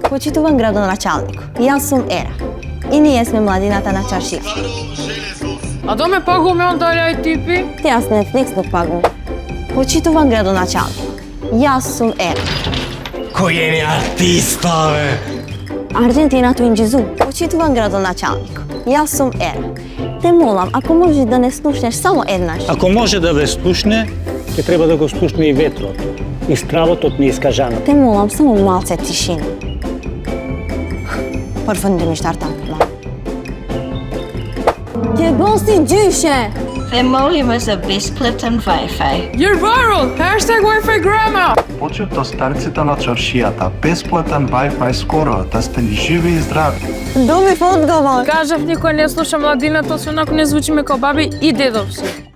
Почитуван градоначалник, јас сум Ера. И ние сме младината на чаршија. А да ме пагуваме он дале ај типи? Јас Netflix го пагувам. Почитуван градоначалник, јас сум Ера. Кој е артиста, бе? Аржентина Туинџизу, почитуван градоначалник, јас сум Ера. Те молам, ако можеш да не слушнеш само еднаш. Ако може да ве слушне, ќе треба да го слушне и ветрот, и стравот од неискажаното. Те молам, само малце тишина. Përfëndim i shtartan. Ke gosti gjyshe! Themolium is the best Clifton Wi-Fi. You're viral! Hashtag Wi-Fi grandma! Почет до старците на чаршијата, бесплатен Wi-Fi скоро, да сте ни живи и здрави. Добив одговор! Кажав, никој не слуша младината, освен ако не звучиме као баби и дедовци.